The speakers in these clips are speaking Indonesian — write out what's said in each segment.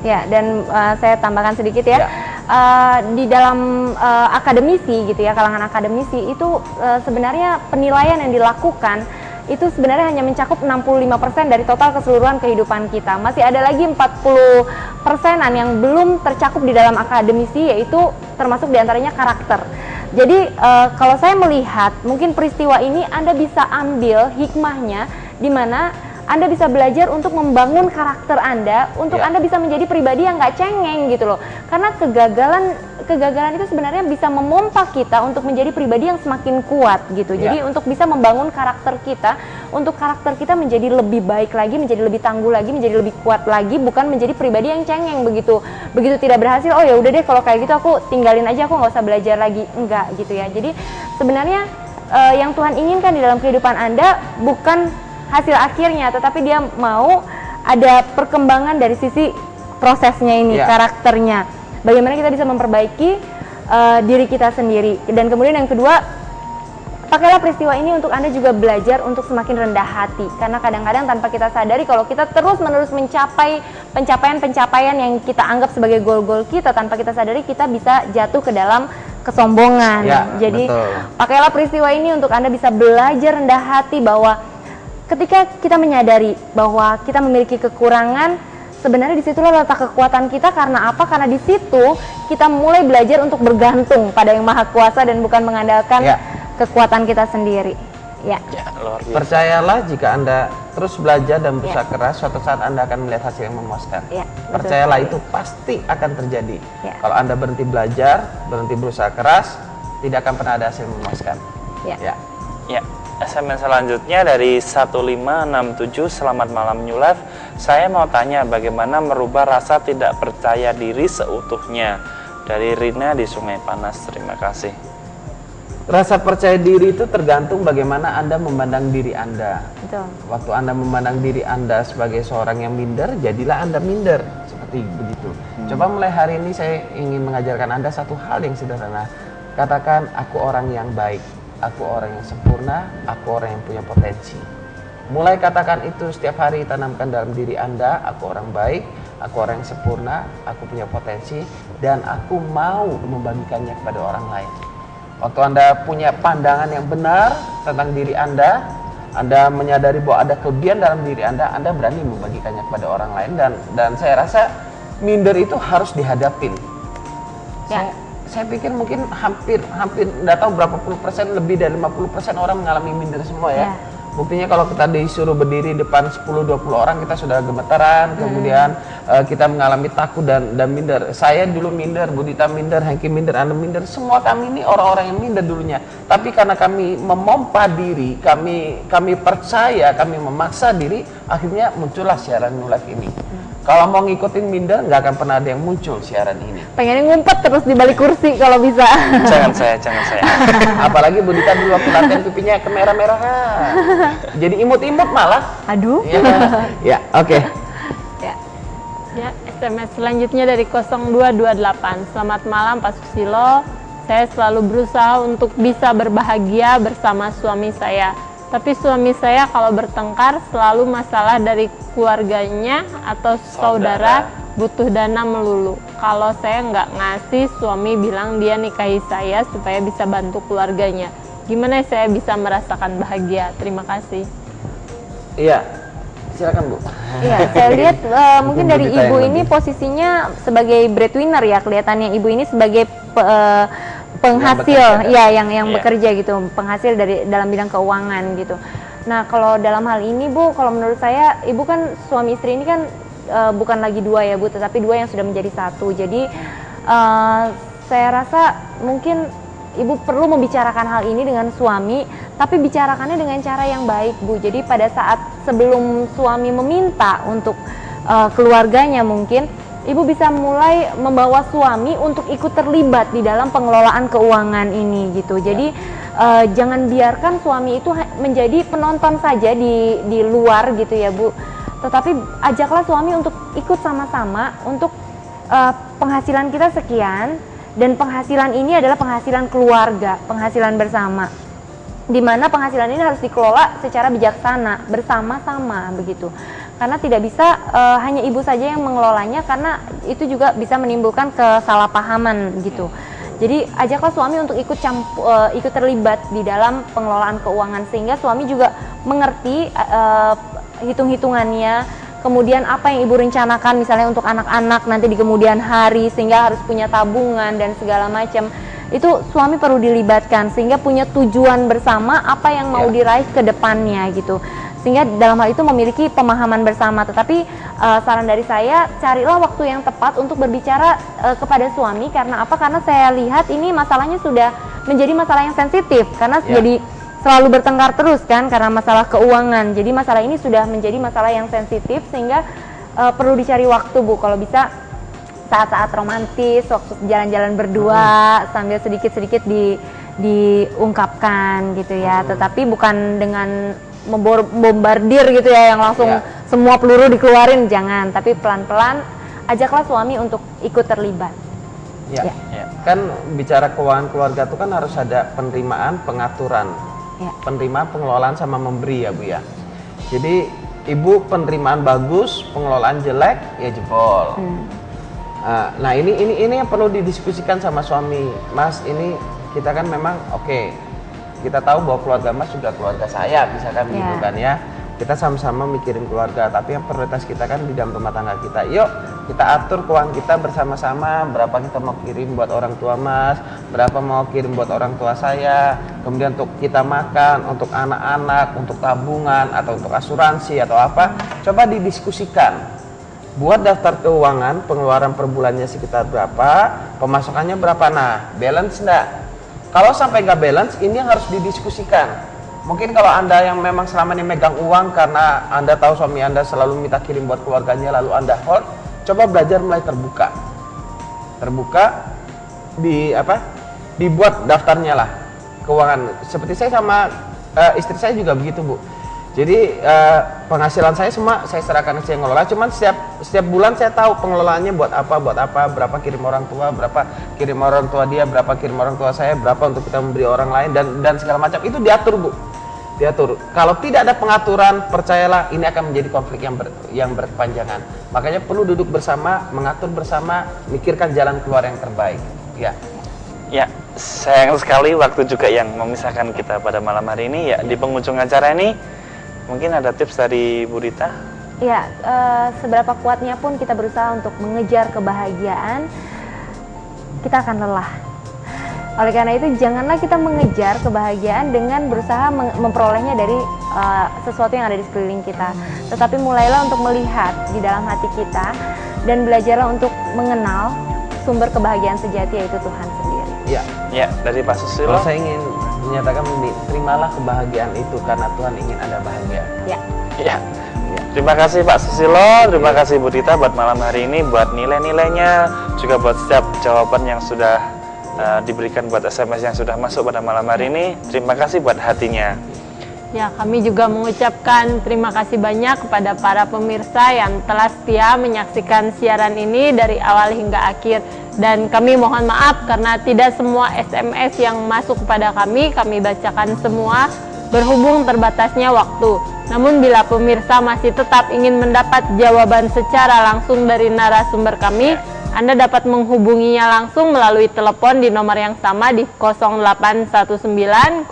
Ya, dan saya tambahkan sedikit ya. Ya. Di dalam akademisi gitu ya, kalangan akademisi itu sebenarnya penilaian yang dilakukan itu sebenarnya hanya mencakup 65% dari total keseluruhan kehidupan kita. Masih ada lagi 40%-an yang belum tercakup di dalam akademisi, yaitu termasuk diantaranya karakter. Jadi kalau saya melihat mungkin peristiwa ini Anda bisa ambil hikmahnya, di mana Anda bisa belajar untuk membangun karakter Anda, untuk Anda bisa menjadi pribadi yang nggak cengeng gitu loh. Karena kegagalan itu sebenarnya bisa memompa kita untuk menjadi pribadi yang semakin kuat gitu. Jadi untuk bisa membangun karakter kita, untuk karakter kita menjadi lebih baik lagi, menjadi lebih tangguh lagi, menjadi lebih kuat lagi, bukan menjadi pribadi yang cengeng begitu. Begitu tidak berhasil, oh ya udah deh kalau kayak gitu aku tinggalin aja, aku nggak usah belajar lagi. Enggak gitu ya. Jadi sebenarnya yang Tuhan inginkan di dalam kehidupan Anda bukan hasil akhirnya, tetapi dia mau ada perkembangan dari sisi prosesnya ini, karakternya. Bagaimana kita bisa memperbaiki diri kita sendiri. Dan kemudian yang kedua, pakailah peristiwa ini untuk Anda juga belajar untuk semakin rendah hati. Karena kadang-kadang tanpa kita sadari, kalau kita terus-menerus mencapai pencapaian-pencapaian yang kita anggap sebagai goal-goal kita, tanpa kita sadari kita bisa jatuh ke dalam kesombongan. Jadi pakailah peristiwa ini untuk Anda bisa belajar rendah hati, bahwa ketika kita menyadari bahwa kita memiliki kekurangan, sebenarnya disitulah letak kekuatan kita. Karena apa? Karena di situ kita mulai belajar untuk bergantung pada Yang Maha Kuasa dan bukan mengandalkan kekuatan kita sendiri. Luar biasa. Percayalah, jika Anda terus belajar dan berusaha keras, suatu saat Anda akan melihat hasil yang memuaskan. Percayalah, itu pasti akan terjadi. Kalau Anda berhenti belajar, berhenti berusaha keras, tidak akan pernah ada hasil yang memuaskan. SMS selanjutnya dari 1567, selamat malam New Life. Saya mau tanya bagaimana merubah rasa tidak percaya diri seutuhnya. Dari Rina di Sungai Panas, terima kasih. Rasa percaya diri itu tergantung bagaimana Anda memandang diri Anda. Waktu Anda memandang diri Anda sebagai seorang yang minder, jadilah Anda minder. Seperti begitu. Coba mulai hari ini saya ingin mengajarkan Anda satu hal yang sederhana. Katakan, aku orang yang baik. Aku orang yang sempurna, aku orang yang punya potensi. Mulai katakan itu setiap hari, tanamkan dalam diri Anda, aku orang baik, aku orang yang sempurna, aku punya potensi, dan aku mau membagikannya kepada orang lain. Waktu Anda punya pandangan yang benar tentang diri Anda menyadari bahwa ada kelebihan dalam diri Anda berani membagikannya kepada orang lain, dan saya rasa minder itu harus dihadapin. Saya pikir mungkin hampir nggak tahu berapa puluh persen, lebih dari 50% orang mengalami minder semua ya. Buktinya kalau kita disuruh berdiri depan 10-20 orang, kita sudah gemetaran, kemudian kita mengalami takut dan minder. Saya dulu minder, Budita minder, Hengki minder, Anda minder, semua kami ini orang-orang yang minder dulunya. Tapi karena kami memompa diri, kami percaya, kami memaksa diri, akhirnya muncullah siaran New Life ini. Kalau mau ngikutin minder, nggak akan pernah ada yang muncul siaran ini. Pengennya ngumpet terus di balik kursi kalau bisa. Jangan saya. Apalagi Budita dulu waktu latihan pipinya kemerah-merahan. Jadi imut-imut malah. Aduh. Oke. SMS selanjutnya dari 0228. Selamat malam Pak Susilo. Saya selalu berusaha untuk bisa berbahagia bersama suami saya. Tapi suami saya kalau bertengkar selalu masalah dari keluarganya atau saudara, butuh dana melulu. Kalau saya nggak ngasih, suami bilang dia nikahi saya supaya bisa bantu keluarganya. Gimana saya bisa merasakan bahagia? Terima kasih. Iya, silakan Bu. Iya, saya lihat mungkin dari ibu ini posisinya sebagai breadwinner ya, kelihatannya ibu ini sebagai penghasil, yang bekerja gitu, penghasil dalam bidang keuangan gitu. Nah, kalau dalam hal ini Bu, kalau menurut saya, ibu kan suami istri ini kan bukan lagi dua ya Bu, tetapi dua yang sudah menjadi satu. Jadi saya rasa mungkin ibu perlu membicarakan hal ini dengan suami, tapi bicarakannya dengan cara yang baik Bu. Jadi pada saat sebelum suami meminta untuk keluarganya, mungkin ibu bisa mulai membawa suami untuk ikut terlibat di dalam pengelolaan keuangan ini gitu. Jadi jangan biarkan suami itu menjadi penonton saja di luar gitu ya Bu. Tetapi ajaklah suami untuk ikut sama-sama untuk penghasilan kita sekian, dan penghasilan ini adalah penghasilan keluarga, penghasilan bersama. Di mana penghasilan ini harus dikelola secara bijaksana bersama-sama begitu. karena tidak bisa hanya ibu saja yang mengelolanya, karena itu juga bisa menimbulkan kesalahpahaman gitu. Jadi ajaklah suami untuk ikut terlibat di dalam pengelolaan keuangan, sehingga suami juga mengerti hitung-hitungannya, kemudian apa yang ibu rencanakan misalnya untuk anak-anak nanti di kemudian hari, sehingga harus punya tabungan dan segala macam. Itu suami perlu dilibatkan sehingga punya tujuan bersama apa yang mau diraih ke depannya gitu. Sehingga dalam hal itu memiliki pemahaman bersama. Tetapi saran dari saya, carilah waktu yang tepat untuk berbicara kepada suami. Karena apa? Karena saya lihat ini masalahnya sudah menjadi masalah yang sensitif, karena jadi selalu bertengkar terus kan karena masalah keuangan. Jadi masalah ini sudah menjadi masalah yang sensitif, sehingga perlu dicari waktu, Bu. Kalau bisa saat-saat romantis, waktu jalan-jalan berdua sambil sedikit-sedikit diungkapkan gitu ya. Tetapi bukan dengan membombardir gitu ya, yang langsung semua peluru dikeluarin, jangan. Tapi pelan-pelan ajaklah suami untuk ikut terlibat. Kan bicara keuangan keluarga itu kan harus ada penerimaan, pengaturan, penerimaan, pengelolaan sama memberi ya Bu ya. Jadi ibu penerimaan bagus, pengelolaan jelek ya jebol. Nah ini yang perlu didiskusikan sama suami. Mas, ini kita kan memang kita tahu bahwa keluarga Mas juga keluarga saya, misalkan gitu kan ya. Kita sama-sama mikirin keluarga, tapi yang prioritas kita kan di dalam rumah tangga kita. Yuk kita atur keuangan kita bersama-sama, berapa kita mau kirim buat orang tua Mas, berapa mau kirim buat orang tua saya, kemudian untuk kita makan, untuk anak-anak, untuk tabungan atau untuk asuransi atau apa, coba didiskusikan. Buat daftar keuangan, pengeluaran per bulannya sekitar berapa, pemasukannya berapa, nah balance enggak? Kalau sampai nggak balance, ini yang harus didiskusikan. Mungkin kalau Anda yang memang selama ini megang uang karena Anda tahu suami Anda selalu minta kirim buat keluarganya, lalu Anda hold, coba belajar mulai terbuka. Dibuat daftarnya lah keuangan. Seperti saya sama istri saya juga begitu, Bu. Jadi penghasilan saya semua saya serahkan ke saya ngelola. Cuman setiap bulan saya tahu pengelolaannya buat apa, berapa kirim orang tua, berapa kirim orang tua dia, berapa kirim orang tua saya, berapa untuk kita memberi orang lain dan segala macam itu diatur, Bu. Diatur. Kalau tidak ada pengaturan, percayalah ini akan menjadi konflik yang berkepanjangan. Makanya perlu duduk bersama, mengatur bersama, mikirkan jalan keluar yang terbaik. Ya, sayang sekali waktu juga yang memisahkan kita pada malam hari ini. Ya, di penghujung acara ini mungkin ada tips dari Bu Rita? Ya, seberapa kuatnya pun kita berusaha untuk mengejar kebahagiaan, kita akan lelah. Oleh karena itu, janganlah kita mengejar kebahagiaan dengan berusaha memperolehnya dari sesuatu yang ada di sekeliling kita. Tetapi mulailah untuk melihat di dalam hati kita dan belajarlah untuk mengenal sumber kebahagiaan sejati, yaitu Tuhan sendiri. Ya, dari Pak Susilo. Kalau saya ingin menyatakan terimalah kebahagiaan itu karena Tuhan ingin Anda bahagia. Ya. Terima kasih Pak Susilo, terima kasih Bu Rita buat malam hari ini, buat nilai-nilainya, juga buat setiap jawaban yang sudah diberikan, buat SMS yang sudah masuk pada malam hari ini. Terima kasih buat hatinya. Ya, kami juga mengucapkan terima kasih banyak kepada para pemirsa yang telah setia menyaksikan siaran ini dari awal hingga akhir. Dan kami mohon maaf karena tidak semua SMS yang masuk kepada kami bacakan semua, berhubung terbatasnya waktu. Namun bila pemirsa masih tetap ingin mendapat jawaban secara langsung dari narasumber kami, Anda dapat menghubunginya langsung melalui telepon di nomor yang sama di 0819 081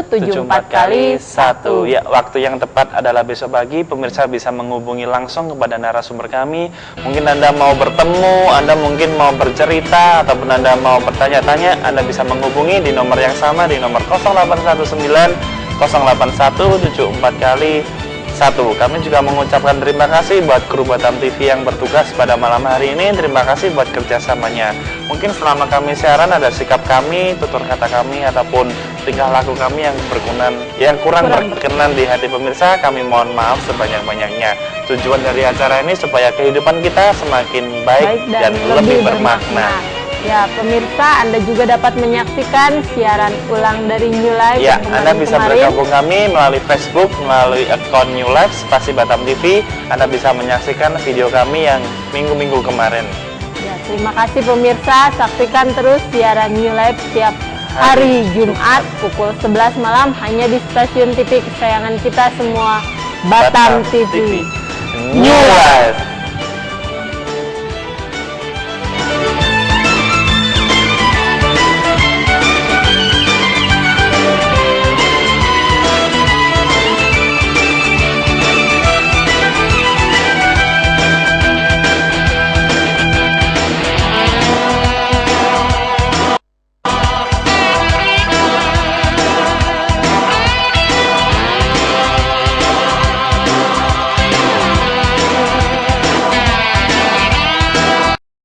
74 kali 1. Ya, waktu yang tepat adalah besok pagi. Pemirsa bisa menghubungi langsung kepada narasumber kami. Mungkin Anda mau bertemu, Anda mungkin mau bercerita, ataupun Anda mau bertanya-tanya, Anda bisa menghubungi di nomor yang sama di nomor 0819 081 74 kali 1. Kami juga mengucapkan terima kasih buat kru Batam TV yang bertugas pada malam hari ini. Terima kasih buat kerjasamanya. Mungkin selama kami siaran ada sikap kami, tutur kata kami, ataupun tingkah laku kami yang kurang berkenan di hati pemirsa, kami mohon maaf sebanyak-banyaknya. Tujuan dari acara ini supaya kehidupan kita semakin baik dan lebih bermakna. Ya, pemirsa, Anda juga dapat menyaksikan siaran ulang dari New Life. Ya, Anda bisa bergabung kami melalui Facebook, melalui akun New Life, Spasi Batam TV. Anda bisa menyaksikan video kami yang minggu-minggu kemarin. Ya, terima kasih pemirsa. Saksikan terus siaran New Life setiap hari Jumat pukul 11 malam hanya di stasiun TV kesayangan kita semua, Batam TV. New Life.